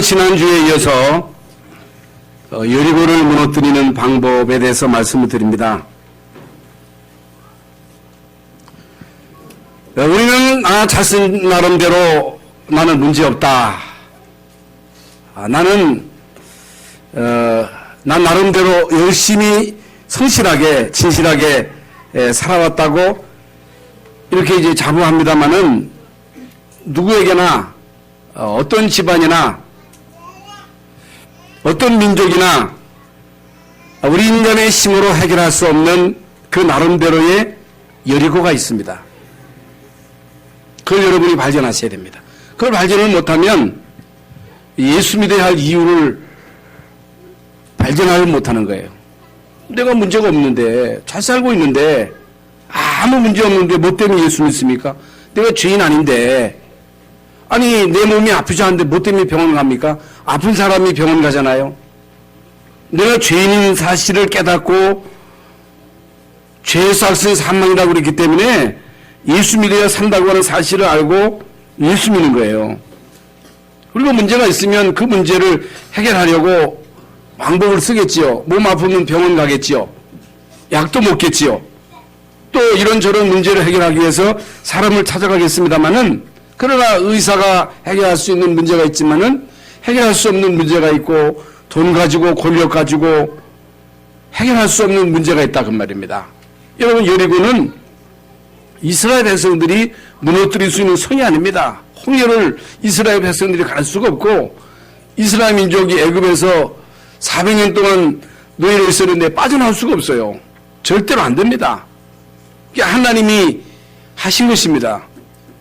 지난주에 이어서 여리고를 무너뜨리는 방법에 대해서 말씀을 드립니다. 우리는 자신 나름대로 나는 문제없다. 난 나름대로 열심히 성실하게 진실하게 살아왔다고 이렇게 이제 자부합니다마는 누구에게나 어떤 집안이나 어떤 민족이나 우리 인간의 힘으로 해결할 수 없는 그 나름대로의 여리고가 있습니다. 그걸 여러분이 발견하셔야 됩니다. 그걸 발견을 못하면 예수 믿어야 할 이유를 발견하지 못하는 거예요. 내가 문제가 없는데 잘 살고 있는데 아무 문제 없는데 뭐 때문에 예수 믿습니까? 내가 죄인 아닌데 아니 내 몸이 아프지 않은데 뭐 때문에 병원 갑니까? 아픈 사람이 병원 가잖아요. 내가 죄인인 사실을 깨닫고 죄에서 학생이 사망이라고 그랬기 때문에 예수 믿어야 산다고 하는 사실을 알고 예수 믿는 거예요. 그리고 문제가 있으면 그 문제를 해결하려고 방법을 쓰겠지요. 몸 아프면 병원 가겠지요. 약도 먹겠지요. 또 이런저런 문제를 해결하기 위해서 사람을 찾아가겠습니다마는 그러나 의사가 해결할 수 있는 문제가 있지만은 해결할 수 없는 문제가 있고 돈 가지고 권력 가지고 해결할 수 없는 문제가 있다 그 말입니다. 여러분 여리고는 이스라엘 백성들이 무너뜨릴 수 있는 성이 아닙니다. 홍해를 이스라엘 백성들이 갈 수가 없고 이스라엘 민족이 애굽에서 400년 동안 노예로 있었는데 빠져나올 수가 없어요. 절대로 안 됩니다. 이게 하나님이 하신 것입니다.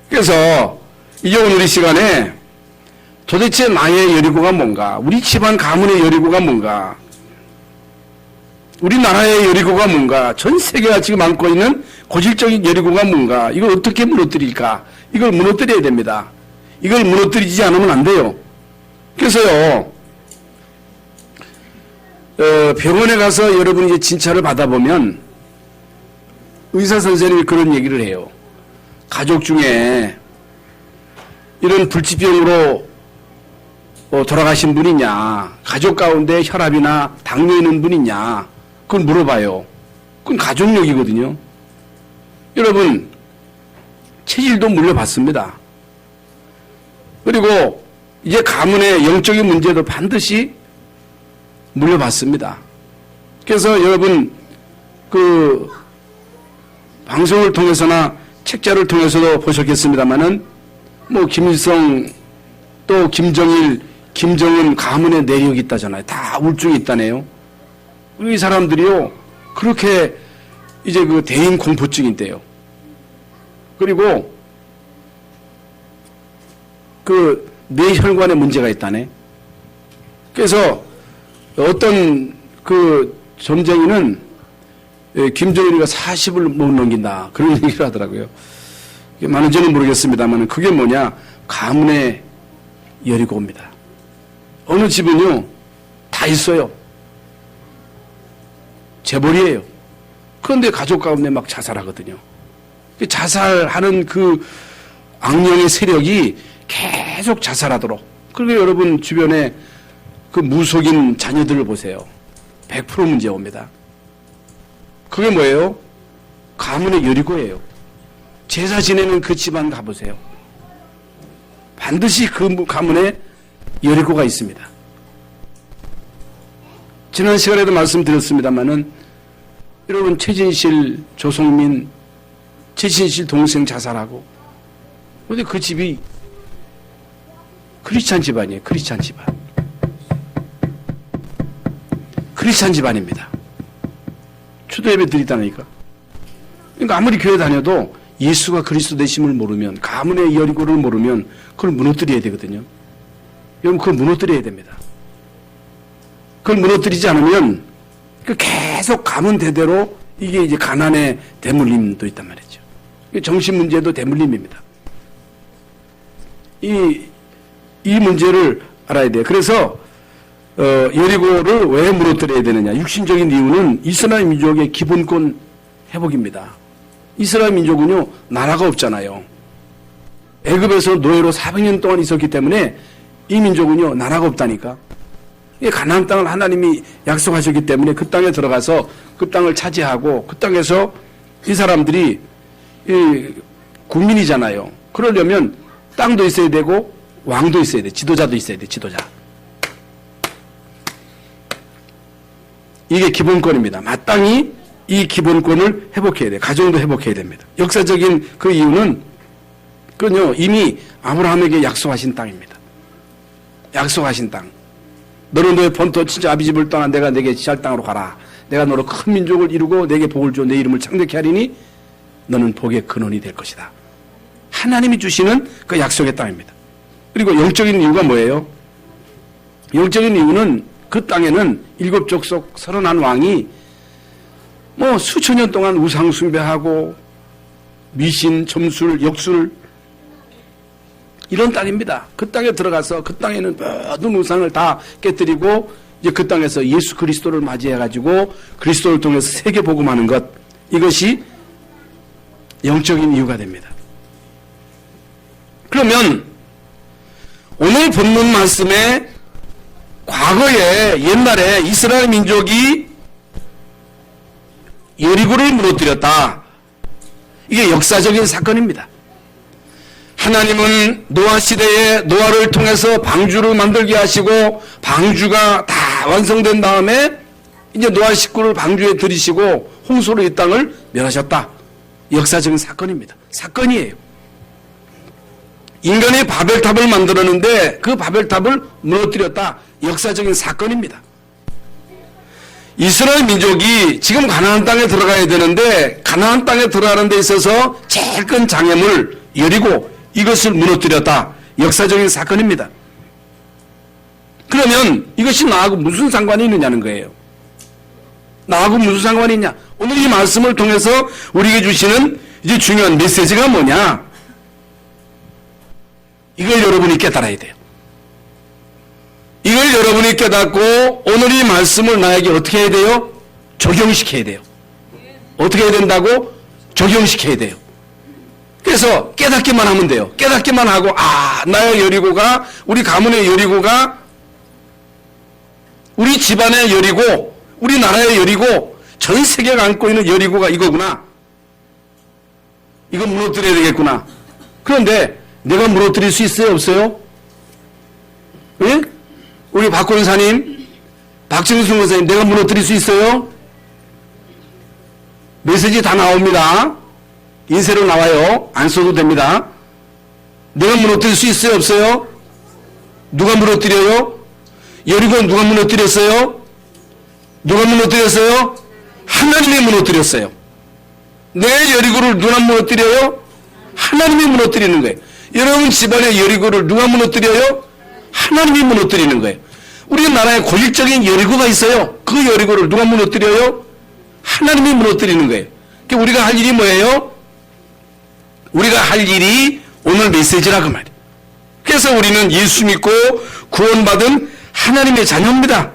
그래서 이제 오늘 이 시간에 도대체 나의 여리고가 뭔가, 우리 집안 가문의 여리고가 뭔가, 우리나라의 여리고가 뭔가, 전 세계가 지금 안고 있는 고질적인 여리고가 뭔가, 이걸 어떻게 무너뜨릴까? 이걸 무너뜨려야 됩니다. 이걸 무너뜨리지 않으면 안 돼요. 그래서요, 병원에 가서 여러분이 이제 진찰을 받아보면 의사 선생님이 그런 얘기를 해요. 가족 중에 이런 불치병으로 돌아가신 분이냐, 가족 가운데 혈압이나 당뇨 있는 분이냐, 그걸 물어봐요. 그건 가족력이거든요. 여러분, 체질도 물려받습니다. 그리고 이제 가문의 영적인 문제도 반드시 물려받습니다. 그래서 여러분, 그 방송을 통해서나 책자를 통해서도 보셨겠습니다마는 뭐 김일성 또 김정일, 김정은 가문의 내력이 있다잖아요. 다 우울증이 있다네요. 그리고 이 사람들이요 그렇게 이제 그 대인 공포증인데요. 그리고 그 뇌혈관에 문제가 있다네. 그래서 어떤 그 점쟁이는 김정일이가 40을 못 넘긴다 그런 얘기를 하더라고요. 많은지는 모르겠습니다만 그게 뭐냐, 가문의 여리고입니다. 어느 집은요 다 있어요. 재벌이에요. 그런데 가족 가운데 막 자살하거든요. 자살하는 그 악령의 세력이 계속 자살하도록. 그리고 여러분 주변에 그 무속인 자녀들을 보세요. 100% 문제 옵니다. 그게 뭐예요? 가문의 여리고예요. 제사 지내는 그 집안 가보세요. 반드시 그 가문에 여리고가 있습니다. 지난 시간에도 말씀드렸습니다마는 여러분 최진실, 조성민, 최진실 동생 자살하고 근데 그 집이 크리스찬 집안이에요. 크리스찬 집안. 크리스찬 집안입니다. 초대예배 드리다니까. 그러니까 아무리 교회 다녀도 예수가 그리스도 되심을 모르면, 가문의 여리고를 모르면 그걸 무너뜨려야 되거든요. 여러분 그걸 무너뜨려야 됩니다. 그걸 무너뜨리지 않으면 계속 가문 대대로 이게 이제 가난의 대물림도 있단 말이죠. 정신 문제도 대물림입니다. 이 문제를 알아야 돼요. 그래서 여리고를 왜 무너뜨려야 되느냐. 육신적인 이유는 이스라엘 민족의 기본권 회복입니다. 이스라엘 민족은요 나라가 없잖아요. 애굽에서 노예로 400년 동안 있었기 때문에 이 민족은요, 나라가 없다니까. 이 가나안 땅을 하나님이 약속하셨기 때문에 그 땅에 들어가서 그 땅을 차지하고 그 땅에서 이 사람들이 이 국민이잖아요. 그러려면 땅도 있어야 되고 왕도 있어야 돼. 지도자도 있어야 돼. 지도자. 이게 기본권입니다. 마땅히 이 기본권을 회복해야 돼. 가정도 회복해야 됩니다. 역사적인 그 이유는 그건요, 이미 아브라함에게 약속하신 땅입니다. 약속하신 땅. 너는 너의 본토 친자 아비 집을 떠나 내가 내게 지할 땅으로 가라. 내가 너로 큰 민족을 이루고 내게 복을 줘 내 이름을 창대케 하리니 너는 복의 근원이 될 것이다. 하나님이 주시는 그 약속의 땅입니다. 그리고 영적인 이유가 뭐예요? 영적인 이유는 그 땅에는 7족속 31왕이 뭐 수천 년 동안 우상 숭배하고 미신, 점술, 역술 이런 땅입니다. 그 땅에 들어가서 그 땅에는 모든 우상을 다 깨뜨리고 이제 그 땅에서 예수 그리스도를 맞이해가지고 그리스도를 통해서 세계 복음하는 것, 이것이 영적인 이유가 됩니다. 그러면 오늘 본문 말씀에 과거에 옛날에 이스라엘 민족이 여리고를 무너뜨렸다. 이게 역사적인 사건입니다. 하나님은 노아 시대에 노아를 통해서 방주를 만들게 하시고 방주가 다 완성된 다음에 이제 노아 식구를 방주에 들이시고 홍수로 이 땅을 멸하셨다. 역사적인 사건입니다. 사건이에요. 인간이 바벨탑을 만들었는데 그 바벨탑을 무너뜨렸다. 역사적인 사건입니다. 이스라엘 민족이 지금 가나안 땅에 들어가야 되는데 가나안 땅에 들어가는 데 있어서 제일 큰 장애물 여리고 이것을 무너뜨렸다. 역사적인 사건입니다. 그러면 이것이 나하고 무슨 상관이 있느냐는 거예요. 나하고 무슨 상관이 있냐. 오늘 이 말씀을 통해서 우리에게 주시는 이제 중요한 메시지가 뭐냐. 이걸 여러분이 깨달아야 돼요. 이걸 여러분이 깨닫고 오늘 이 말씀을 나에게 어떻게 해야 돼요? 적용시켜야 돼요. 어떻게 해야 된다고? 적용시켜야 돼요. 그래서 깨닫기만 하면 돼요. 깨닫기만 하고 나의 여리고가, 우리 가문의 여리고가, 우리 집안의 여리고, 우리나라의 여리고, 전 세계가 안고 있는 여리고가 이거구나. 이거 무너뜨려야 되겠구나. 그런데 내가 무너뜨릴 수 있어요? 없어요? 예? 우리 박 권사님, 박정순 권사님, 내가 무너뜨릴 수 있어요? 메시지 다 나옵니다. 인쇄로 나와요. 안 써도 됩니다. 내가 무너뜨릴 수 있어요? 없어요? 누가 무너뜨려요? 여리고 누가 무너뜨렸어요? 누가 무너뜨렸어요? 하나님이 무너뜨렸어요. 내 여리고를 누가 무너뜨려요? 하나님이 무너뜨리는 거예요. 여러분 집안의 여리고를 누가 무너뜨려요? 하나님이 무너뜨리는 거예요. 우리나라에 고질적인 여리고가 있어요. 그 여리고를 누가 무너뜨려요? 하나님이 무너뜨리는 거예요. 그러니까 우리가 할 일이 뭐예요? 우리가 할 일이 오늘 메시지라고 말이에요. 그래서 우리는 예수 믿고 구원받은 하나님의 자녀입니다.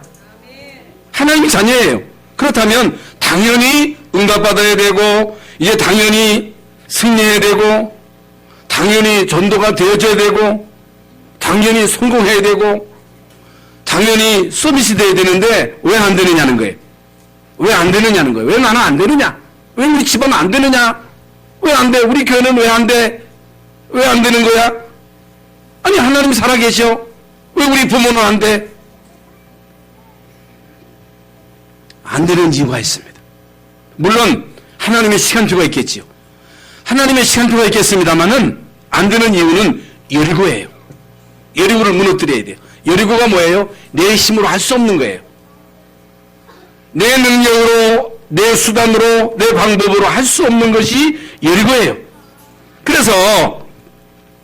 하나님의 자녀예요. 그렇다면 당연히 응답받아야 되고 이제 당연히 승리해야 되고 당연히 전도가 되어져야 되고 당연히 성공해야 되고 당연히 서비스 돼야 되는데 왜 안 되느냐는 거예요. 왜 안 되느냐는 거예요. 왜 나는 안 되느냐? 왜 우리 집안은 안 되느냐? 왜 안 돼? 우리 교회는 왜 안 돼? 왜 안 되는 거야? 아니 하나님이 살아계셔. 왜 우리 부모는 안 돼? 안 되는 이유가 있습니다. 물론 하나님의 시간표가 있겠지요. 하나님의 시간표가 있겠습니다만은 안 되는 이유는 여리고예요. 여리고를 무너뜨려야 돼요. 여리고가 뭐예요? 내 힘으로 할 수 없는 거예요. 내 능력으로, 내 수단으로, 내 방법으로 할 수 없는 것이 여리고예요. 그래서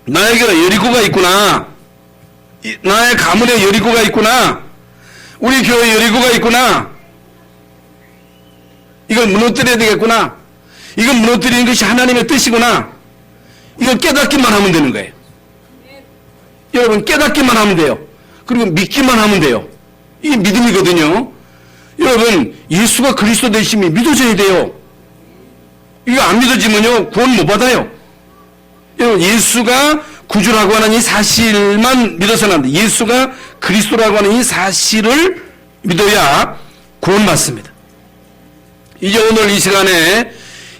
나에게 여리고가 있구나. 나의 가문에 여리고가 있구나. 우리 교회 여리고가 있구나. 이걸 무너뜨려야 되겠구나. 이걸 무너뜨리는 것이 하나님의 뜻이구나. 이걸 깨닫기만 하면 되는 거예요. 여러분 깨닫기만 하면 돼요. 그리고 믿기만 하면 돼요. 이게 믿음이거든요. 여러분 예수가 그리스도 되심이 믿어져야 돼요. 이거 안 믿어지면요 구원 못 받아요. 여러분 예수가 구주라고 하는 이 사실만 믿어서는 안 돼. 예수가 그리스도라고 하는 이 사실을 믿어야 구원받습니다. 이제 오늘 이 시간에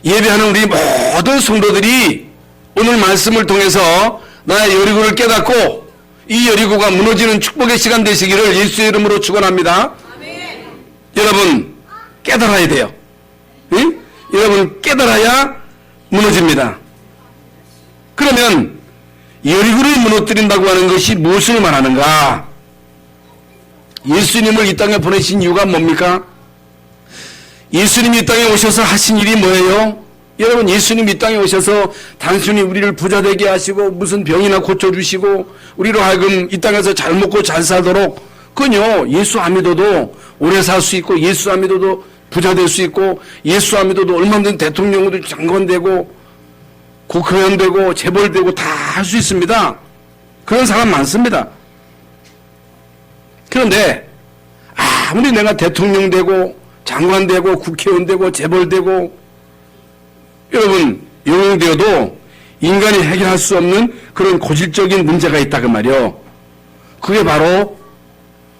예배하는 우리 모든 성도들이 오늘 말씀을 통해서 나의 여리고를 깨닫고 이 여리고가 무너지는 축복의 시간 되시기를 예수의 이름으로 축원합니다. 아멘. 여러분 깨달아야 돼요. 응? 여러분 깨달아야 무너집니다. 그러면 여리고를 무너뜨린다고 하는 것이 무엇을 말하는가? 예수님을 이 땅에 보내신 이유가 뭡니까? 예수님이 이 땅에 오셔서 하신 일이 뭐예요? 여러분 예수님 이 땅에 오셔서 단순히 우리를 부자 되게 하시고 무슨 병이나 고쳐주시고 우리로 하여금 이 땅에서 잘 먹고 잘 살도록 그건요 예수 안 믿어도 오래 살 수 있고 예수 안 믿어도 부자 될 수 있고 예수 안 믿어도 얼마든지 대통령도 장관 되고 국회의원 되고 재벌 되고 다 할 수 있습니다. 그런 사람 많습니다. 그런데 아무리 내가 대통령 되고 장관 되고 국회의원 되고 재벌 되고 여러분 영웅되어도 인간이 해결할 수 없는 그런 고질적인 문제가 있다 그 말이요. 그게 바로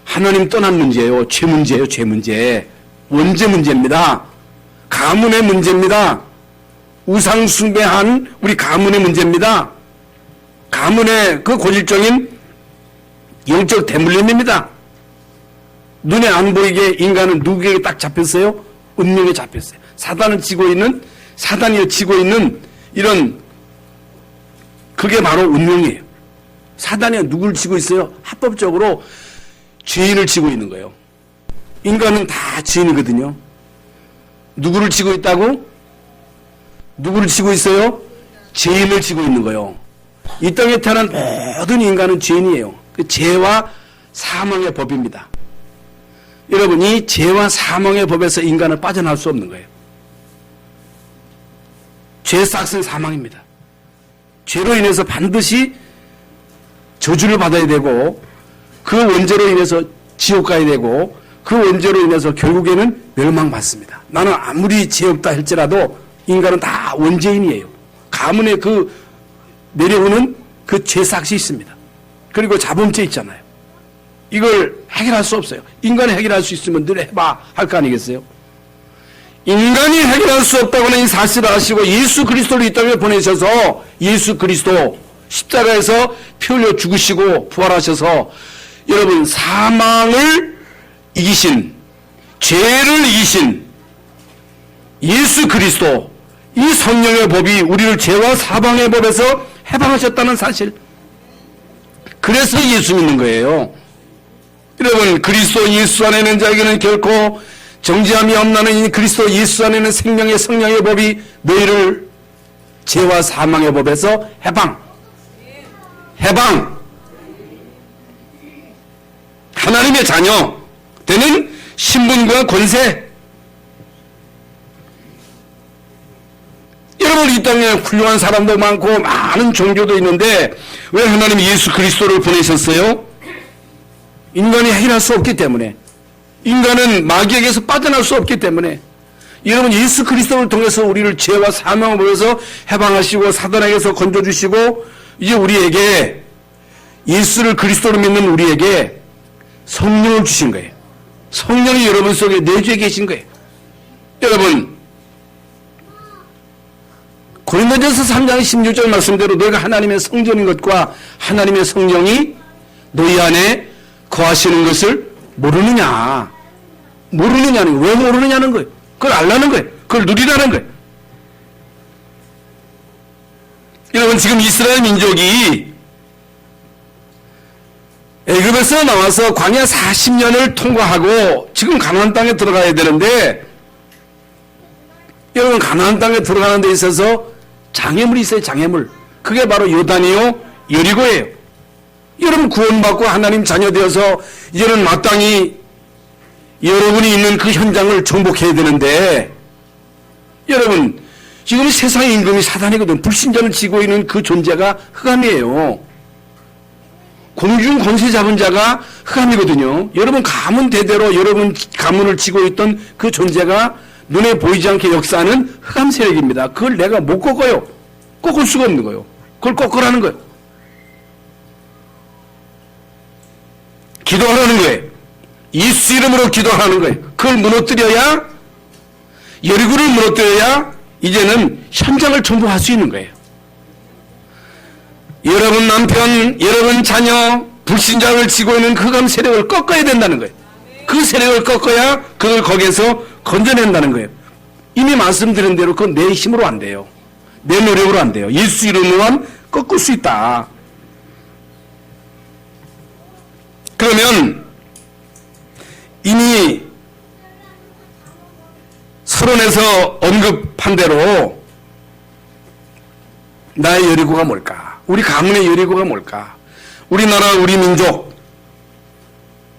하나님 떠난 문제예요. 죄 문제예요. 죄 문제. 원죄 문제입니다. 가문의 문제입니다. 우상 숭배한 우리 가문의 문제입니다. 가문의 그 고질적인 영적 대물림입니다. 눈에 안 보이게 인간은 누구에게 딱 잡혔어요? 운명에 잡혔어요. 사단이 지고 있는 이런 그게 바로 운명이에요. 사단이 누구를 지고 있어요? 합법적으로 죄인을 지고 있는 거예요. 인간은 다 죄인이거든요. 누구를 지고 있다고? 누구를 지고 있어요? 죄인을 지고 있는 거예요. 이 땅에 태어난 모든 인간은 죄인이에요. 그 죄와 사망의 법입니다. 여러분 이 죄와 사망의 법에서 인간은 빠져나올 수 없는 거예요. 죄의 싹은 사망입니다. 죄로 인해서 반드시 저주를 받아야 되고 그 원죄로 인해서 지옥 가야 되고 그 원죄로 인해서 결국에는 멸망받습니다. 나는 아무리 죄 없다 할지라도 인간은 다 원죄인이에요. 가문의 그 내려오는 그 죄삭이 있습니다. 그리고 자범죄 있잖아요. 이걸 해결할 수 없어요. 인간이 해결할 수 있으면 늘 해봐 할 거 아니겠어요? 인간이 해결할 수 없다고 하는 이 사실을 아시고 예수 그리스도를 이 땅에 보내셔서 예수 그리스도 십자가에서 피 흘려 죽으시고 부활하셔서 여러분 사망을 이기신 죄를 이기신 예수 그리스도 이 성령의 법이 우리를 죄와 사망의 법에서 해방하셨다는 사실. 그래서 예수 믿는 거예요. 여러분 그리스도 예수 안에 있는 자에게는 결코 정죄함이 없나는 이 그리스도 예수 안에 있는 생명의 성령의 법이 너희를 죄와 사망의 법에서 해방 하나님의 자녀 되는 신분과 권세. 여러분 이 땅에 훌륭한 사람도 많고 많은 종교도 있는데 왜 하나님이 예수 그리스도를 보내셨어요? 인간이 해결할 수 없기 때문에, 인간은 마귀에게서 빠져날 수 없기 때문에 여러분 예수 그리스도를 통해서 우리를 죄와 사망을 보여서 해방하시고 사단에게서 건져주시고 이제 우리에게 예수를 그리스도로 믿는 우리에게 성령을 주신 거예요. 성령이 여러분 속에 내주에 계신 거예요. 여러분 고린도전서 3장 16절 말씀대로 너희가 하나님의 성전인 것과 하나님의 성령이 너희 안에 거하시는 것을 모르느냐는 거예요. 왜 모르느냐는 거예요. 그걸 알라는 거예요. 그걸 누리라는 거예요. 여러분 지금 이스라엘 민족이 애굽에서 나와서 광야 40년을 통과하고 지금 가나안 땅에 들어가야 되는데 여러분 가나안 땅에 들어가는 데 있어서 장애물이 있어요. 장애물. 그게 바로 요단이요 여리고예요. 여러분 구원받고 하나님 자녀 되어서 이제는 마땅히 여러분이 있는 그 현장을 정복해야 되는데 여러분 지금 세상의 임금이 사단이거든. 불신자를 지고 있는 그 존재가 흑암이에요. 공중 권세 잡은 자가 흑암이거든요. 여러분 가문 대대로 여러분 가문을 지고 있던 그 존재가 눈에 보이지 않게 역사하는 흑암 세력입니다. 그걸 내가 못 꺾어요. 꺾을 수가 없는 거예요. 그걸 꺾으라는 거예요. 기도하라는 거예요. 예수 이름으로 기도하라는 거예요. 그걸 무너뜨려야, 여리고를 무너뜨려야 이제는 현장을 전부할 수 있는 거예요. 여러분 남편, 여러분 자녀, 불신자를 지고 있는 흑암 세력을 꺾어야 된다는 거예요. 그 세력을 꺾어야 그걸 거기에서 건져낸다는 거예요. 이미 말씀드린 대로 그건 내 힘으로 안 돼요. 내 노력으로 안 돼요. 예수 이름으로만 꺾을 수 있다. 그러면 이미 서론에서 언급한 대로 나의 여리고가 뭘까? 우리 가문의 여리고가 뭘까? 우리나라, 우리 민족,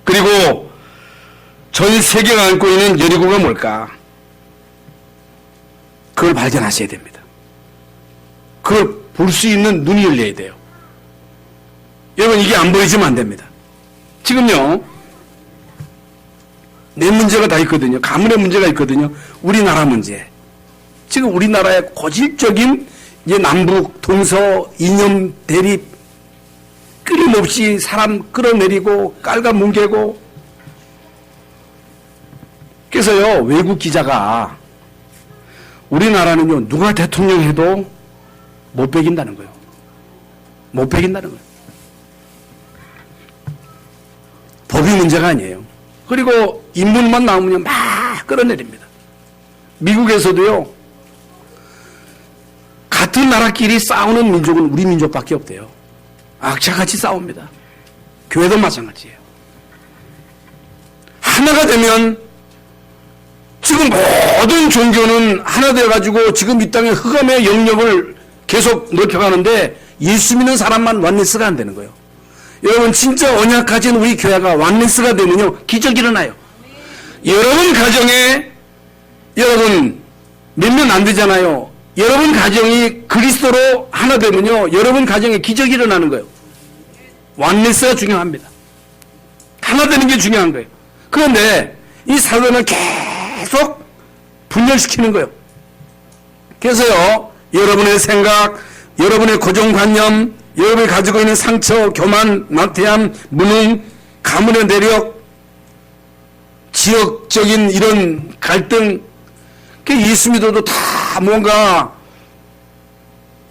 그리고 전 세계가 안고 있는 여리고가 뭘까? 그걸 발견하셔야 됩니다. 그걸 볼 수 있는 눈이 열려야 돼요. 여러분, 이게 안 보이지면 안 됩니다. 지금요, 내 문제가 다 있거든요. 가문의 문제가 있거든요. 우리나라 문제. 지금 우리나라의 고질적인 이제 남북 동서 이념 대립, 끊임없이 사람 끌어내리고 깔아뭉개고. 그래서요, 외국 기자가 우리나라는요, 누가 대통령 해도 못 베긴다는 거예요. 못 베긴다는 거예요. 법이 문제가 아니에요. 그리고 인물만 나오면 막 끌어내립니다. 미국에서도요, 같은 나라끼리 싸우는 민족은 우리 민족밖에 없대요. 악착같이 싸웁니다. 교회도 마찬가지예요. 하나가 되면 지금 모든 종교는 하나 되어가지고 지금 이 땅의 흑암의 영역을 계속 넓혀가는데 예수 믿는 사람만 완리스가 안 되는 거예요. 여러분, 진짜 언약 가진 우리 교회가 완리스가 되면요, 기적이 일어나요. 여러분 가정에, 여러분 몇명 안 되잖아요. 여러분 가정이 그리스도로 하나 되면요, 여러분 가정에 기적이 일어나는 거예요. 완리스가 중요합니다. 하나 되는 게 중요한 거예요. 그런데 이 사도는 계속 분열시키는 거예요. 그래서요, 여러분의 생각, 여러분의 고정관념, 여러분이 가지고 있는 상처, 교만, 나태함, 무능, 가문의 내력, 지역적인 이런 갈등, 예수 믿어도 다 뭔가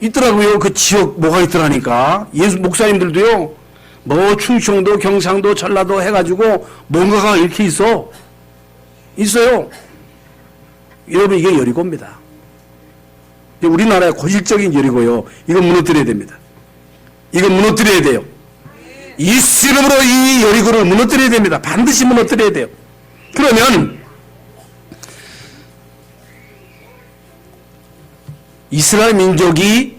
있더라고요. 그 지역 뭐가 있더라니까. 예수 목사님들도요, 뭐 충청도, 경상도, 전라도 해가지고 뭔가가 이렇게 있어요. 여러분, 이게 여리고입니다. 우리나라의 고질적인 여리고요. 이건 무너뜨려야 됩니다. 이건 무너뜨려야 돼요. 예수 이름으로 이 여리고를 무너뜨려야 됩니다. 반드시 무너뜨려야 돼요. 그러면 이스라엘 민족이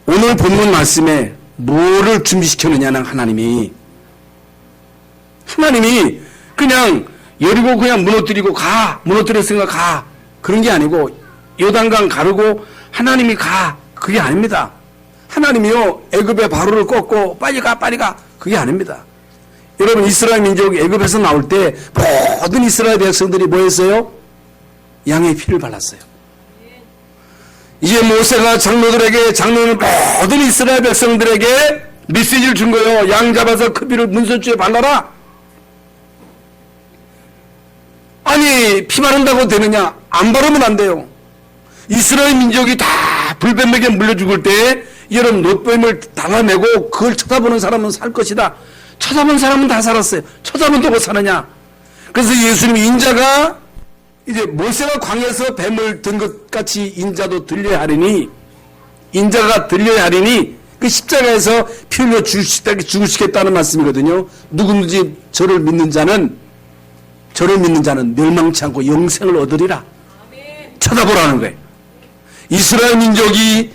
오늘 본문 말씀에 뭐를 준비시켰느냐는 하나님이 그냥 여리고 그냥 무너뜨리고 무너뜨렸으니까 가, 그런 게 아니고 요단강 가르고 하나님이 가, 그게 아닙니다. 하나님이요, 애굽의 바로를 꺾고 빨리 가, 그게 아닙니다. 여러분, 이스라엘 민족이 애굽에서 나올 때 모든 이스라엘 백성들이 뭐 했어요? 양의 피를 발랐어요. 이제 모세가 장로는 모든 이스라엘 백성들에게 메시지를 준 거예요. 양 잡아서 그 피를 문설주에 발라라. 아니, 피 바른다고 되느냐? 안 바르면 안 돼요. 이스라엘 민족이 다 불뱀에게 물려 죽을 때 여러분, 놋뱀을 달아내고 그걸 쳐다보는 사람은 살 것이다. 쳐다본 사람은 다 살았어요. 쳐다본 또 못 사느냐? 그래서 예수님, 인자가 이제 모세가 광야에서 뱀을 든 것 같이 인자도 들려야 하리니, 인자가 들려야 하리니, 그 십자가에서 피 흘려 죽으시겠다는 말씀이거든요. 누구든지 저를 믿는 자는 멸망치 않고 영생을 얻으리라. 쳐다보라는 거예요. 이스라엘 민족이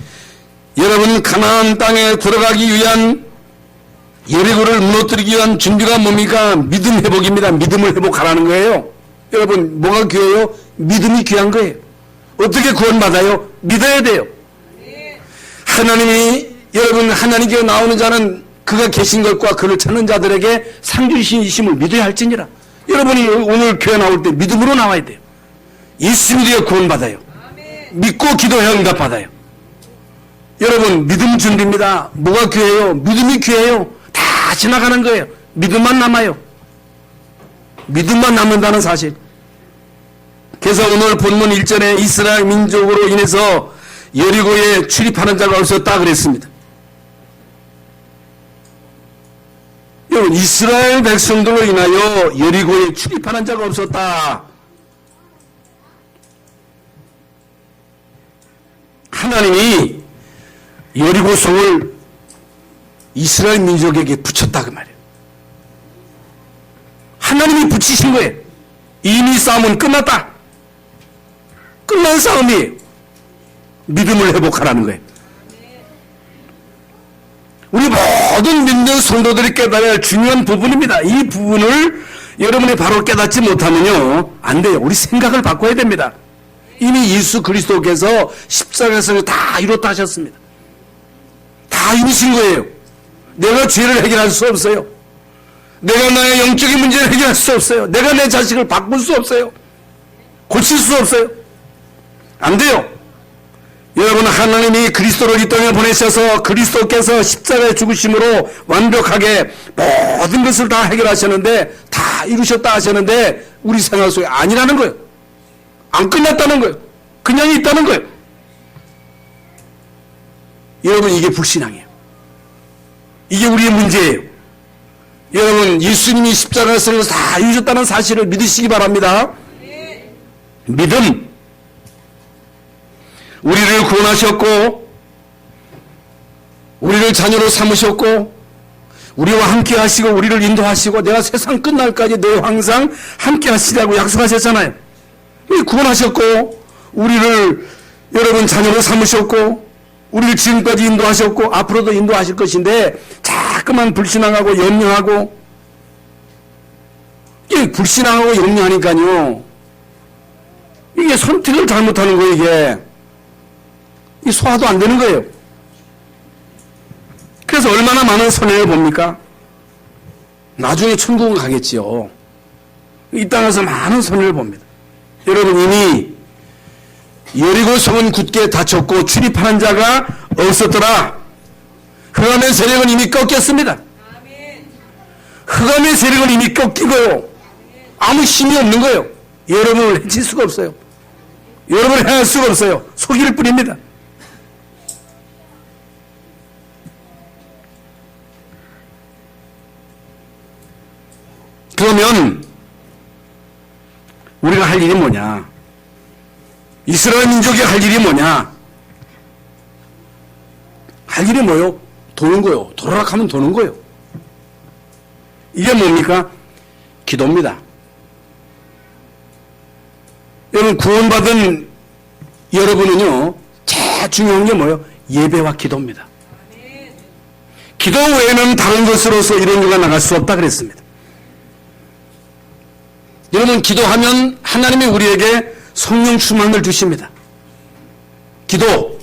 여러분 가나안 땅에 들어가기 위한, 여리고를 무너뜨리기 위한 준비가 뭡니까? 믿음 회복입니다. 믿음을 회복하라는 거예요. 여러분, 뭐가 귀해요? 믿음이 귀한 거예요. 어떻게 구원받아요? 믿어야 돼요. 하나님이, 여러분, 하나님께 나오는 자는 그가 계신 것과 그를 찾는 자들에게 상 주시심을 믿어야 할지니라. 여러분이 오늘 교회 나올 때 믿음으로 나와야 돼요. 예수 믿어야 구원받아요. 믿고 기도해야 응답받아요. 여러분, 믿음 준비입니다. 뭐가 귀해요? 믿음이 귀해요. 다 지나가는 거예요. 믿음만 남아요. 믿음만 남는다는 사실. 그래서 오늘 본문 1절에 이스라엘 민족으로 인해서 여리고에 출입하는 자가 없었다 그랬습니다. 여러분, 이스라엘 백성들로 인하여 여리고에 출입하는 자가 없었다. 하나님이 여리고성을 이스라엘 민족에게 붙였다 그 말이에요. 하나님이 붙이신 거예요. 이미 싸움은 끝났다. 끝난 싸움이에요. 믿음을 회복하라는 거예요. 우리 모든 믿는 성도들이 깨달아야 할 중요한 부분입니다. 이 부분을 여러분이 바로 깨닫지 못하면요 안 돼요. 우리 생각을 바꿔야 됩니다. 이미 예수 그리스도께서 십자가에서 다 이뤘다 하셨습니다. 다 이루신 거예요. 내가 죄를 해결할 수 없어요. 내가 나의 영적인 문제를 해결할 수 없어요. 내가 내 자식을 바꿀 수 없어요. 고칠 수 없어요. 안 돼요. 여러분, 하나님이 그리스도를 이 땅에 보내셔서 그리스도께서 십자가에 죽으심으로 완벽하게 모든 것을 다 해결하셨는데, 다 이루셨다 하셨는데 우리 생활 속에 아니라는 거예요. 안 끝났다는 거예요. 그냥 있다는 거예요. 여러분, 이게 불신앙이에요. 이게 우리의 문제예요. 여러분, 예수님이 십자가에서 다 이루셨다는 사실을 믿으시기 바랍니다. 믿음. 우리를 구원하셨고 우리를 자녀로 삼으셨고 우리와 함께 하시고 우리를 인도하시고 내가 세상 끝날까지 너희와 항상 함께 하시라고 약속하셨잖아요. 구원하셨고 우리를 여러분 자녀로 삼으셨고 우리를 지금까지 인도하셨고 앞으로도 인도하실 것인데 자꾸만 불신앙하고 염려하고 이게 불신앙하고 염려하니까요 이게 선택을 잘못하는 거예요. 이게 이 소화도 안 되는 거예요. 그래서 얼마나 많은 손해를 봅니까? 나중에 천국은 가겠지요. 이 땅에서 많은 손해를 봅니다. 여러분, 이미 여리고성은 굳게 닫혔고 출입하는 자가 없었더라. 흑암의 세력은 이미 꺾였습니다. 흑암의 세력은 이미 꺾이고요. 아무 힘이 없는 거예요. 여러분을 해칠 수가 없어요. 여러분을 해할 수가 없어요. 속일 뿐입니다. 그러면 우리가 할 일이 뭐냐? 이스라엘 민족이 할 일이 뭐냐? 할 일이 뭐요? 도는 거요. 도라락 하면 도는 거요. 이게 뭡니까? 기도입니다. 여러분, 구원받은 여러분은요, 제일 중요한 게 뭐예요? 예배와 기도입니다. 기도 외에는 다른 것으로서 이런 일가 나갈 수 없다 그랬습니다. 여러분, 기도하면 하나님이 우리에게 성령 충만을 주십니다. 기도.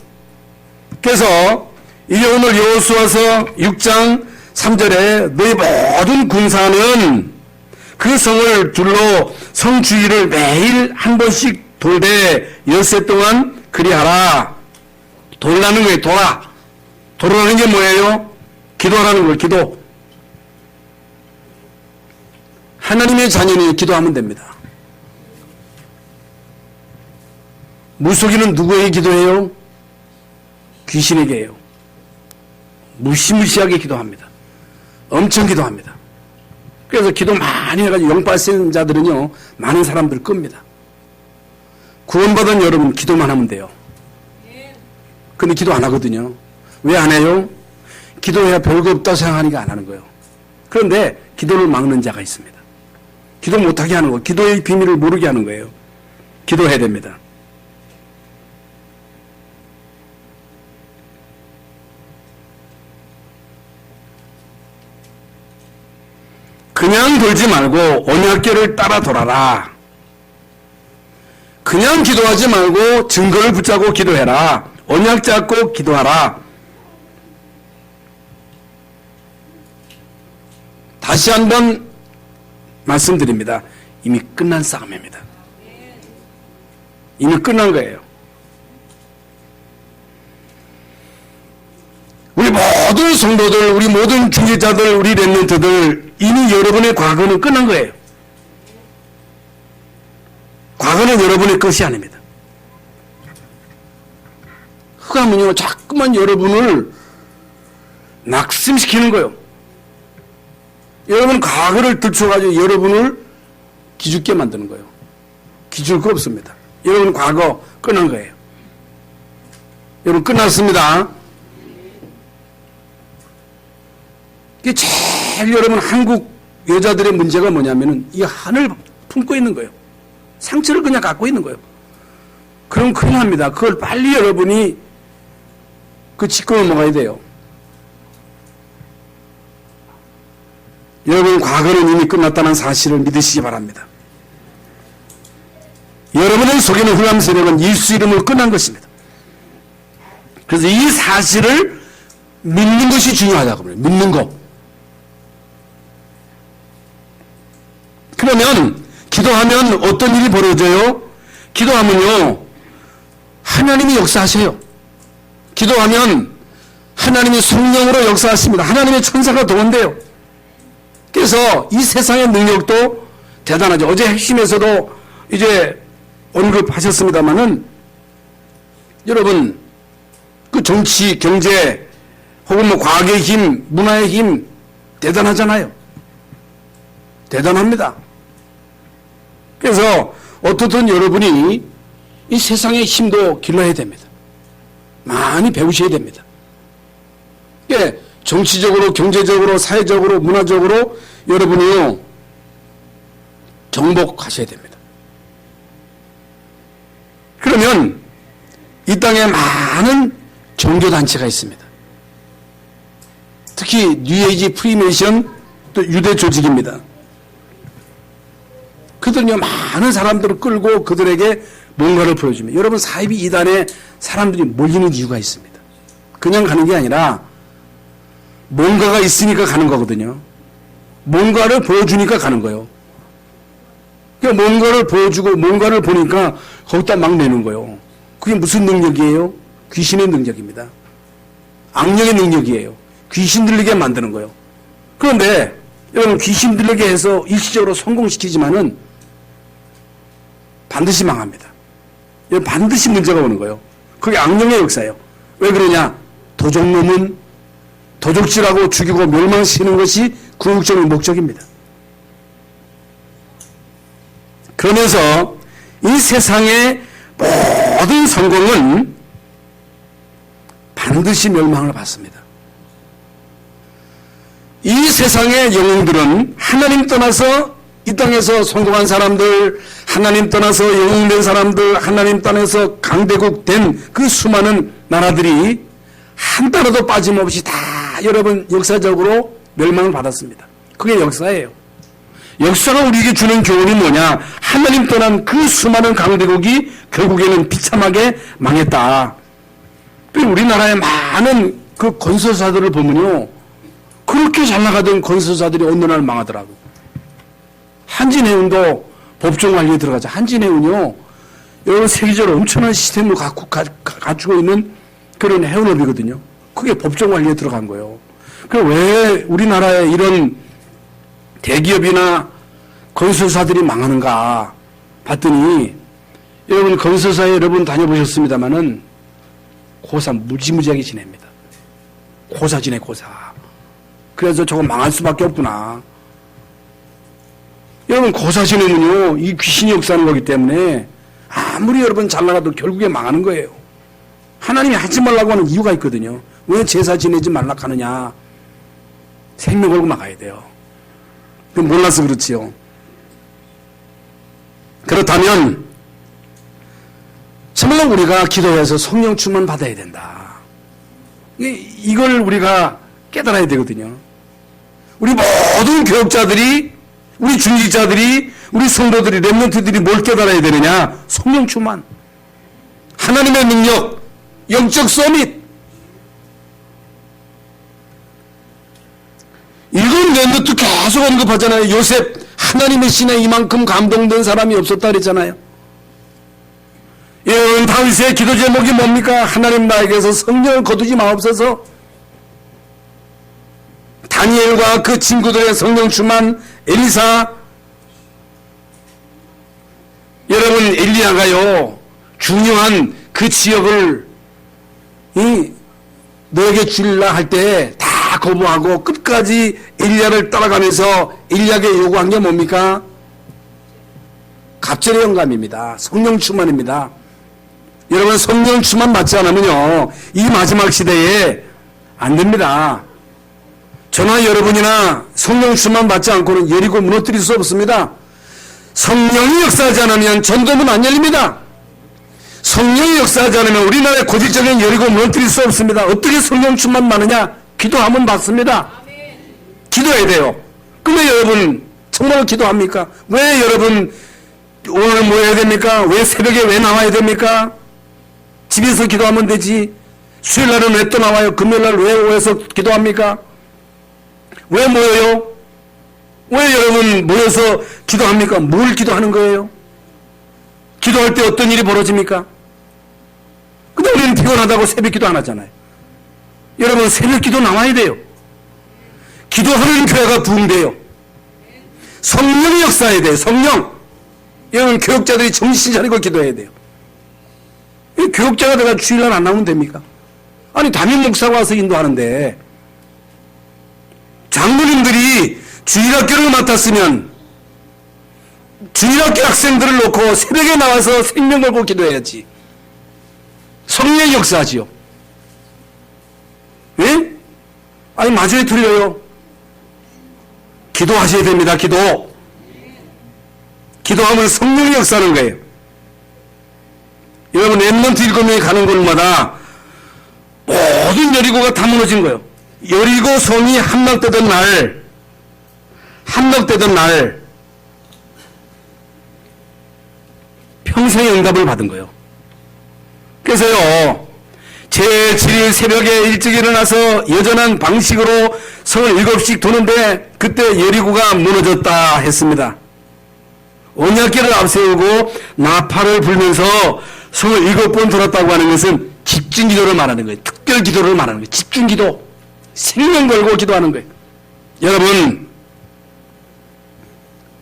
그래서 이게 오늘 여호수아서 6장 3절에 너희 모든 군사는 그 성을 둘러 성 주위를 매일 한 번씩 돌되 엿새 동안 그리하라. 돌라는 거예요. 돌아. 돌아라는 게 뭐예요? 기도하라는 거예요. 기도. 하나님의 자녀니 기도하면 됩니다. 물속이는 누구에게 기도해요? 귀신에게 해요. 무시무시하게 기도합니다. 엄청 기도합니다. 그래서 기도 많이 해가지고 영빨 센 자들은요 많은 사람들 끕니다. 구원받은 여러분 기도만 하면 돼요. 근데 기도 안 하거든요. 왜 안 해요? 기도해야 별거 없다고 생각하니까 안 하는 거예요. 그런데 기도를 막는 자가 있습니다. 기도 못하게 하는 거예요. 기도의 비밀을 모르게 하는 거예요. 기도해야 됩니다. 그냥 돌지 말고 언약궤를 따라 돌아라. 그냥 기도하지 말고 증거를 붙잡고 기도해라. 언약 잡고 기도하라. 다시 한번 말씀드립니다. 이미 끝난 싸움입니다. 이미 끝난 거예요. 우리 모든 성도들, 우리 모든 중직자들, 우리 렘넌트들 이미 여러분의 과거는 끝난 거예요. 과거는 여러분의 것이 아닙니다. 흑암은요, 자꾸만 여러분을 낙심시키는 거예요. 여러분 과거를 들춰가지고 여러분을 기죽게 만드는 거예요. 기죽을 거 없습니다. 여러분 과거 끝난 거예요. 여러분 끝났습니다. 이게 제일 여러분 한국 여자들의 문제가 뭐냐면은 이 한을 품고 있는 거예요. 상처를 그냥 갖고 있는 거예요. 그럼 큰일 납니다. 그걸 빨리 여러분이 짚고 넘어가야 돼요. 여러분 과거는 이미 끝났다는 사실을 믿으시기 바랍니다. 여러분의 속에는 흑암 세력은 예수 이름으로 끝난 것입니다. 그래서 이 사실을 믿는 것이 중요하다고 그래요. 믿는 것. 그러면 기도하면 어떤 일이 벌어져요? 기도하면요, 하나님이 역사하세요. 기도하면 하나님이 성령으로 역사하십니다. 하나님의 천사가 도운대요. 그래서 이 세상의 능력도 대단하죠. 어제 핵심에서도 이제 언급하셨습니다마는 여러분 그 정치, 경제 혹은 뭐 과학의 힘, 문화의 힘 대단하잖아요. 대단합니다. 그래서 어떻든 여러분이 이 세상의 힘도 길러야 됩니다. 많이 배우셔야 됩니다. 예, 정치적으로, 경제적으로, 사회적으로, 문화적으로 여러분이요 정복하셔야 됩니다. 그러면 이 땅에 많은 종교단체가 있습니다. 특히 뉴에이지 프리메이션 또 유대 조직입니다. 그들은요 많은 사람들을 끌고 그들에게 뭔가를 보여줍니다. 여러분 사이비 이단에 사람들이 몰리는 이유가 있습니다. 그냥 가는 게 아니라 뭔가가 있으니까 가는 거거든요. 뭔가를 보여주니까 가는 거예요. 그러니까 뭔가를 보여주고 뭔가를 보니까 거기다 막 내는 거예요. 그게 무슨 능력이에요? 귀신의 능력입니다. 악령의 능력이에요. 귀신 들리게 만드는 거예요. 그런데 여러분 귀신 들리게 해서 일시적으로 성공시키지만은 반드시 망합니다. 반드시 문제가 오는 거예요. 그게 악령의 역사예요. 왜 그러냐? 도적놈은 도적질하고 죽이고 멸망시키는 것이 궁극적인 목적입니다. 그러면서 이 세상의 모든 성공은 반드시 멸망을 받습니다. 이 세상의 영웅들은 하나님 떠나서 이 땅에서 성공한 사람들, 하나님 떠나서 영웅된 사람들, 하나님 떠나서 강대국 된 그 수많은 나라들이 한 따라도 빠짐없이 다 여러분 역사적으로 멸망을 받았습니다. 그게 역사예요. 역사가 우리에게 주는 교훈이 뭐냐? 하나님 떠난 그 수많은 강대국이 결국에는 비참하게 망했다. 또 우리나라의 많은 그 건설사들을 보면요, 그렇게 잘 나가던 건설사들이 어느 날 망하더라고. 한진해운도 법정 관리에 들어가자. 한진해운이요, 여러분 세계적으로 엄청난 시스템을 갖추고 있는 그런 해운업이거든요. 그게 법정 관리에 들어간 거예요. 그럼 왜 우리나라에 이런 대기업이나 건설사들이 망하는가 봤더니, 여러분 건설사에 여러분 다녀보셨습니다마는 고사 무지무지하게 지냅니다. 고사 지내 고사. 그래서 저거 망할 수밖에 없구나. 여러분 고사 지내면요 이 귀신이 역사하는 거기 때문에 아무리 여러분 잘 나가도 결국에 망하는 거예요. 하나님이 하지 말라고 하는 이유가 있거든요. 왜 제사 지내지 말라 하느냐? 생명 걸고 막아야 돼요. 그건 몰라서 그렇지요. 그렇다면 정말로 우리가 기도해서 성령 충만 받아야 된다. 이걸 우리가 깨달아야 되거든요. 우리 모든 교역자들이, 우리 중직자들이, 우리 성도들이, 렘넌트들이 뭘 깨달아야 되느냐? 성령 충만, 하나님의 능력, 영적 서밋. 이건 렘넌트 계속 언급하잖아요. 요셉 하나님의 신에 이만큼 감동된 사람이 없었다 그랬잖아요. 여러분 다윗의 기도 제목이 뭡니까? 하나님 나에게서 성령을 거두지 마옵소서. 다니엘과 그 친구들의 성령 충만, 엘리사, 여러분 엘리야가요, 중요한 그 지역을 너에게 주리라 할 때 다 거부하고 끝까지 엘리야를 따라가면서 엘리야에게 요구한 게 뭡니까? 갑절의 영감입니다. 성령 충만입니다. 여러분, 성령 충만 받지 않으면요, 이 마지막 시대에 안 됩니다. 저나 여러분이나 성령 충만 받지 않고는 여리고 무너뜨릴 수 없습니다. 성령이 역사하지 않으면 전도문 안 열립니다. 성령이 역사하지 않으면 우리나라의 고질적인 여리고 무너뜨릴 수 없습니다. 어떻게 성령 충만 받느냐? 기도하면 받습니다. 기도해야 돼요. 그러면 여러분 정말 기도합니까? 왜 여러분 오늘 모여야 됩니까? 왜 새벽에 왜 나와야 됩니까? 집에서 기도하면 되지. 수요일날은 왜 또 나와요? 금요일날 왜 모여서 기도합니까? 왜 모여요? 왜 여러분 모여서 기도합니까? 뭘 기도하는 거예요? 기도할 때 어떤 일이 벌어집니까? 근데 우리는 피곤하다고 새벽 기도 안 하잖아요. 여러분, 새벽 기도 나와야 돼요. 기도하는 교회가 부흥돼요. 성령이 역사해야 돼요. 성령. 여러분, 교육자들이 정신 차리고 기도해야 돼요. 교육자가 내가 주일날 안 나오면 됩니까? 아니, 담임 목사가 와서 인도하는데 장로님들이 주일학교를 맡았으면 주일학교 학생들을 놓고 새벽에 나와서 생명 걸고 기도해야지. 성령이 역사하지요. 예? 아니, 마주에 틀려요. 기도하셔야 됩니다. 기도하면 성령이 역사하는 거예요. 여러분, 랩런트 7명이 가는 곳마다 모든 여리고가 다 무너진 거예요. 여리고 성이 함락되던 날 평생의 응답을 받은 거예요. 그래서요, 제7일 새벽에 일찍 일어나서 여전한 방식으로 성을 7씩 도는데 그때 여리고가 무너졌다 했습니다. 언약궤를 앞세우고 나팔을 불면서 성을 7번 돌았다고 하는 것은 집중기도를 말하는 거예요. 특별기도를 말하는 거예요. 집중기도. 생명 걸고 기도하는 거예요. 여러분,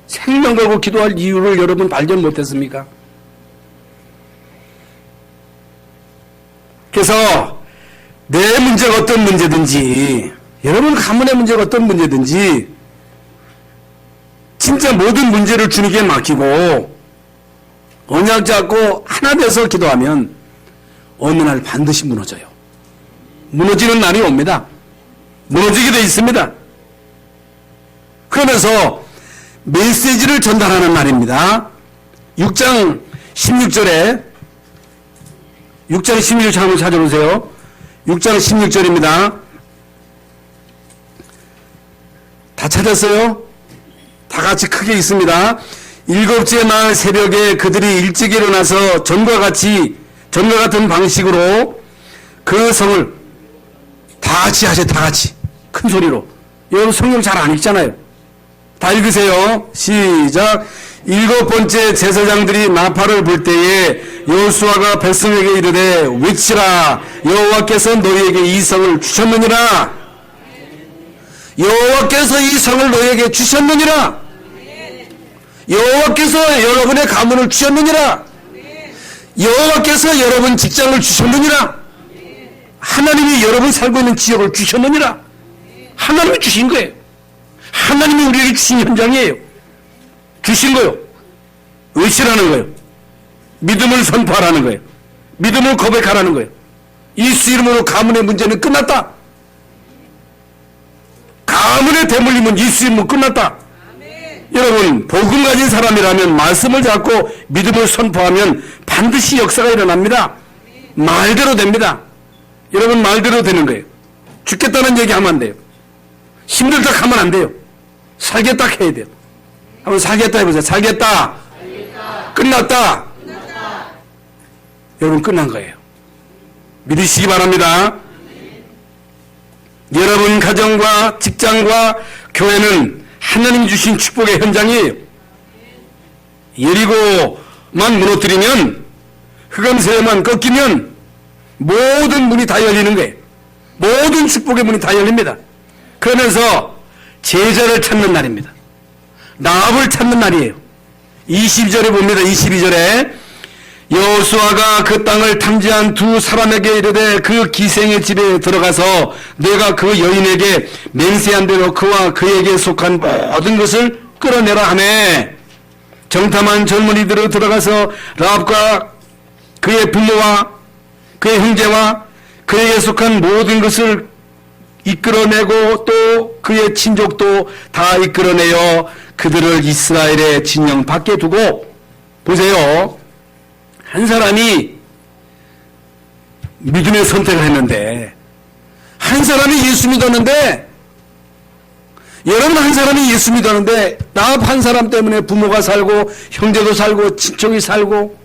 생명 걸고 기도할 이유를 여러분 발견 못했습니까? 그래서 내 문제가 어떤 문제든지, 여러분 가문의 문제가 어떤 문제든지 진짜 모든 문제를 주님께 맡기고 언약 잡고 하나 돼서 기도하면 어느 날 반드시 무너져요. 무너지는 날이 옵니다. 무너지게 돼 있습니다. 그러면서 메시지를 전달하는 날입니다. 6장 16절에 6장 16절 한번 찾아보세요. 6장 16절입니다. 다 찾았어요? 다 같이 크게 있습니다. 7째 날 새벽에 그들이 일찍 일어나서 전과 같은 방식으로 그 성을 다 같이 하세요. 다 같이. 큰 소리로. 여러분 성경 잘 안 읽잖아요. 다 읽으세요. 시작. 7번째 제사장들이 나팔을 불 때에 여호수아가 백성에게 이르되 외치라. 여호와께서 너희에게 이 성을 주셨느니라. 여호와께서 이 성을 너희에게 주셨느니라. 여호와께서 여러분의 가문을 주셨느니라. 여호와께서 여러분 직장을 주셨느니라. 하나님이 여러분 살고 있는 지역을 주셨느니라. 하나님이 주신 거예요. 하나님이 우리에게 주신 현장이에요. 주신 거요. 의시라는 거예요. 믿음을 선포하라는 거예요. 믿음을 고백하라는 거예요. 예수 이름으로 가문의 문제는 끝났다. 가문의 대물림은 예수 이름으로 끝났다. 여러분, 복음 가진 사람이라면 말씀을 잡고 믿음을 선포하면 반드시 역사가 일어납니다. 말대로 됩니다. 여러분, 말대로 되는 거예요. 죽겠다는 얘기 하면 안 돼요. 힘들다 하면 안 돼요. 살겠다 해야 돼요. 한번 살겠다 해보세요. 살겠다. 끝났다. 여러분, 끝난 거예요. 믿으시기 바랍니다. 여러분 가정과 직장과 교회는 하나님 주신 축복의 현장이에요. 여리고만 무너뜨리면, 흑암세만 꺾이면 모든 문이 다 열리는 거예요. 모든 축복의 문이 다 열립니다. 그러면서 제자를 찾는 날입니다. 라합을 찾는 날이에요. 22절에 봅니다. 22절에 여호수아가 그 땅을 탐지한 두 사람에게 이르되 그 기생의 집에 들어가서 내가 그 여인에게 맹세한 대로 그와 그에게 속한 모든 것을 끌어내라 하매 정탐한 젊은이들로 들어가서 라합과 그의 부모와 그의 형제와 그에게 속한 모든 것을 이끌어내고 또 그의 친족도 다 이끌어내어 그들을 이스라엘의 진영 밖에 두고, 보세요. 한 사람이 믿음의 선택을 했는데, 한 사람이 예수 믿었는데, 여러분 한 사람이 예수 믿었는데 라합 한 사람 때문에 부모가 살고 형제도 살고 친척이 살고,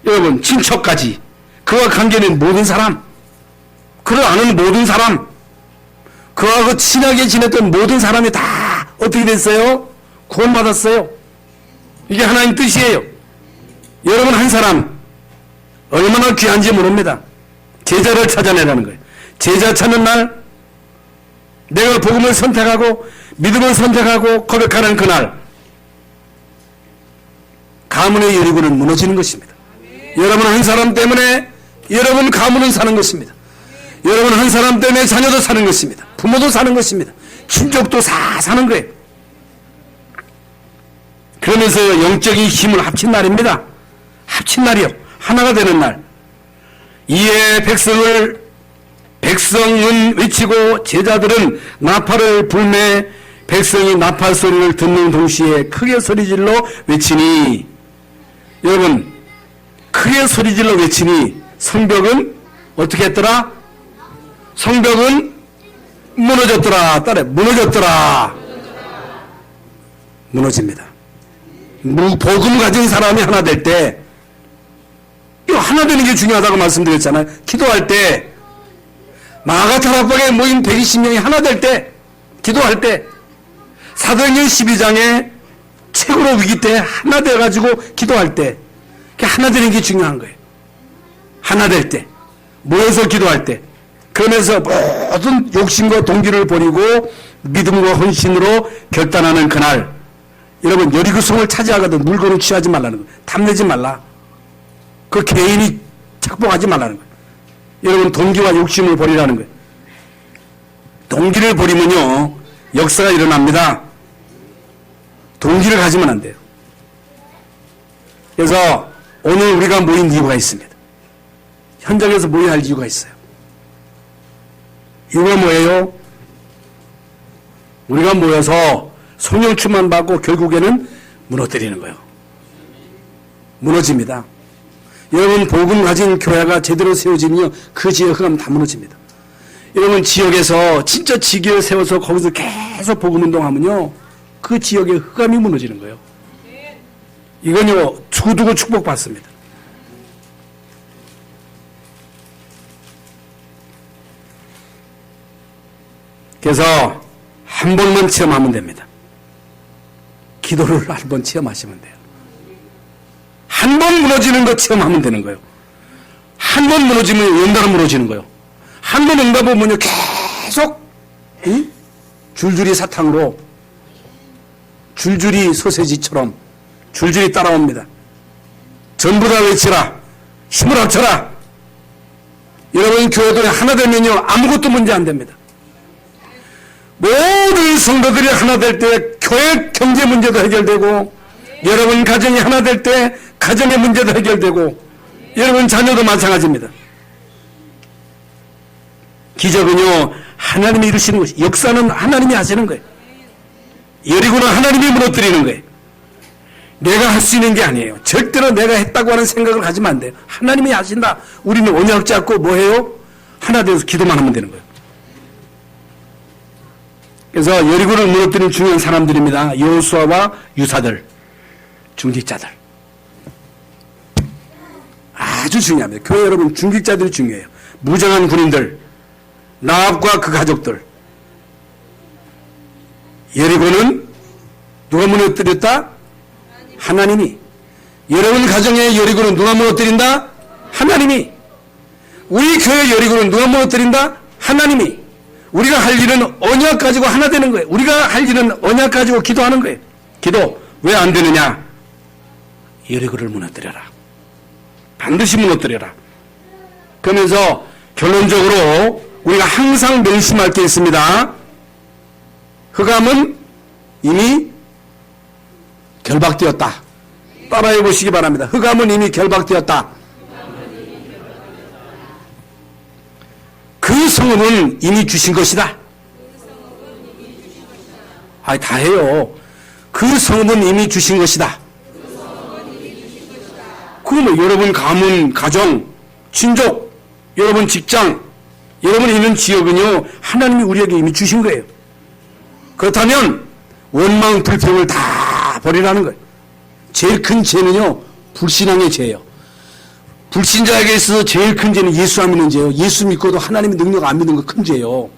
여러분 친척까지 그와 관계는 모든 사람, 그를 아는 모든 사람, 그하고 친하게 지냈던 모든 사람이 다 어떻게 됐어요? 구원받았어요. 이게 하나님 뜻이에요. 여러분 한 사람 얼마나 귀한지 모릅니다. 제자를 찾아내라는 거예요. 제자 찾는 날, 내가 복음을 선택하고 믿음을 선택하고 고백하는 그날, 가문의 여리고는 무너지는 것입니다. 여러분 한 사람 때문에 여러분 가문은 사는 것입니다. 여러분 한 사람 때문에 자녀도 사는 것입니다. 부모도 사는 것입니다. 친족도 다 사는 거예요. 그러면서 영적인 힘을 합친 날입니다. 합친 날이요. 하나가 되는 날. 이에 백성은 외치고 제자들은 나팔을 불매 백성이 나팔 소리를 듣는 동시에 크게 소리질러 외치니, 여러분 크게 소리질러 외치니 성벽은 어떻게 했더라? 성벽은 무너졌더라. 따라 무너졌더라. 무너집니다. 복음 가진 사람이 하나 될 때, 이거 하나 되는 게 중요하다고 말씀드렸잖아요. 기도할 때 마가다락방에 모인 120명이 하나 될 때, 기도할 때, 사도행전 12장에 최고로 위기 때 하나 돼가지고 기도할 때, 하나 되는 게 중요한 거예요. 하나 될 때, 모여서 기도할 때, 그러면서 모든 욕심과 동기를 버리고 믿음과 헌신으로 결단하는 그날, 여러분 여리고성을 차지하거든 물건을 취하지 말라는 거예요. 탐내지 말라. 그 개인이 착복하지 말라는 거예요. 여러분 동기와 욕심을 버리라는 거예요. 동기를 버리면요 역사가 일어납니다. 동기를 가지면 안 돼요. 그래서 오늘 우리가 모인 이유가 있습니다. 현장에서 모여야 할 이유가 있어요. 이유가 뭐예요? 우리가 모여서 성령 충만 받고 결국에는 무너뜨리는 거예요. 무너집니다. 여러분 복음 가진 교회가 제대로 세워지면요 그 지역 흑암 다 무너집니다. 여러분 지역에서 진짜 지교를 세워서 거기서 계속 복음 운동하면요 그 지역의 흑암이 무너지는 거예요. 이건요 두고두고 축복받습니다. 그래서 한 번만 체험하면 됩니다. 기도를 한 번 체험하시면 돼요. 한 번 무너지는 거 체험하면 되는 거예요. 한 번 무너지면 연달아 무너지는 거예요. 한 번 응답하면요 계속 줄줄이 사탕으로, 줄줄이 소세지처럼 줄줄이 따라옵니다. 전부 다 외치라. 힘을 합쳐라. 여러분 교회도 하나 되면요 아무것도 문제 안 됩니다. 모든 성도들이 하나 될 때 교회 경제 문제도 해결되고, 여러분 가정이 하나 될 때 가정의 문제도 해결되고, 여러분 자녀도 마찬가지입니다. 기적은요 하나님이 이루시는 것이, 역사는 하나님이 하시는 거예요. 여리고는 하나님이 무너뜨리는 거예요. 내가 할 수 있는 게 아니에요. 절대로 내가 했다고 하는 생각을 가지면 안 돼요. 하나님이 하신다. 우리는 언약 잡고 뭐 해요? 하나 되어서 기도만 하면 되는 거예요. 그래서 여리고를 무너뜨리는 중요한 사람들입니다. 여호수아와 유사들, 중직자들. 아주 중요합니다. 교회 여러분 중직자들이 중요해요. 무장한 군인들, 라합과 그 가족들. 여리고는 누가 무너뜨렸다? 하나님이. 여러분 가정의 여리고는 누가 무너뜨린다? 하나님이. 우리 교회 여리고는 누가 무너뜨린다? 하나님이. 우리가 할 일은 언약 가지고 하나 되는 거예요. 우리가 할 일은 언약 가지고 기도하는 거예요. 기도 왜 안 되느냐? 여리고를 무너뜨려라. 반드시 무너뜨려라. 그러면서 결론적으로 우리가 항상 명심할 게 있습니다. 흑암은 이미 결박되었다. 따라해 보시기 바랍니다. 흑암은 이미 결박되었다. 그 성읍은 이미 주신 것이다. 아니, 다 해요. 그 성읍은 이미 주신 것이다. 그러면 여러분 가문, 가정, 친족, 여러분 직장, 여러분이 있는 지역은요, 하나님이 우리에게 이미 주신 거예요. 그렇다면 원망, 불평을 다 버리라는 거예요. 제일 큰 죄는요, 불신앙의 죄예요. 불신자에게 있어서 제일 큰 죄는 예수 안 믿는 죄예요. 예수 믿고도 하나님의 능력 안 믿는 거 큰 죄예요.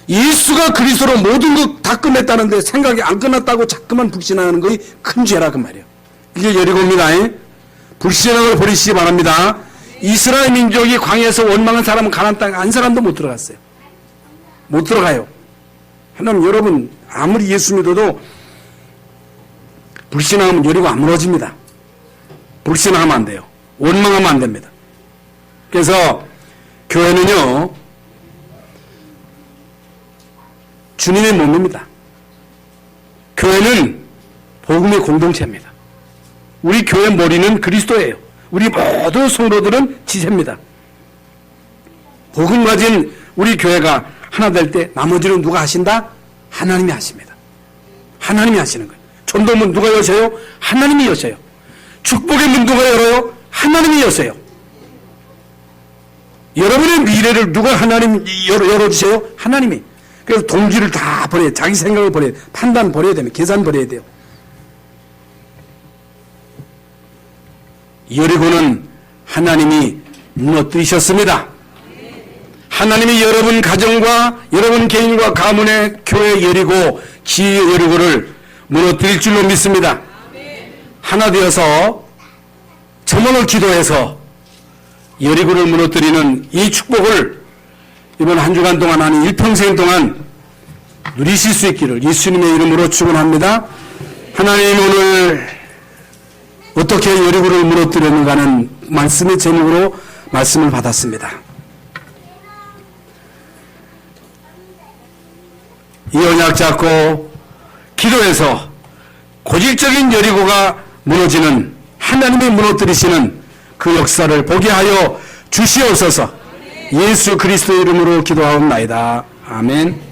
예수가 그리스도로 모든 것 다 끝냈다는데 생각이 안 끝났다고 자꾸만 불신하는 것이 큰 죄라 그 말이에요. 이게 여리고입니다. 불신앙을 버리시기 바랍니다. 이스라엘 민족이 광야에서 원망한 사람은 가나안 땅에 한 사람도 못 들어갔어요. 못 들어가요. 하나님, 여러분 아무리 예수 믿어도 불신앙하면 여리고 안 무너집니다. 불신앙하면 안 돼요. 원망하면 안 됩니다. 그래서 교회는요, 주님의 몸입니다. 교회는 복음의 공동체입니다. 우리 교회 머리는 그리스도예요. 우리 모든 성도들은 지체입니다. 복음 가진 우리 교회가 하나 될 때 나머지는 누가 하신다? 하나님이 하십니다. 하나님이 하시는 거예요. 전도문 누가 여셔요? 하나님이 여셔요. 축복의 문 누가 열어요? 하나님이 여세요. 여러분의 미래를 누가 하나님 열어주세요? 하나님이. 그래서 동기를 다 버려야, 자기 생각을 버려야, 판단 버려야 됩니다. 계산 버려야 돼요. 여리고는 하나님이 무너뜨리셨습니다. 하나님이 여러분 가정과 여러분 개인과 가문의 교회 여리고, 지혜 여리고를 무너뜨릴 줄로 믿습니다. 하나 되어서 전원을 기도해서 여리고를 무너뜨리는 이 축복을 이번 한 주간 동안 아닌 일평생 동안 누리실 수 있기를 예수님의 이름으로 축원합니다. 하나님, 오늘 어떻게 여리고를 무너뜨렸는가는 말씀의 제목으로 말씀을 받았습니다. 이 언약 잡고 기도해서 고질적인 여리고가 무너지는, 하나님이 무너뜨리시는 그 역사를 보게 하여 주시옵소서. 예수 그리스도 이름으로 기도하옵나이다. 아멘.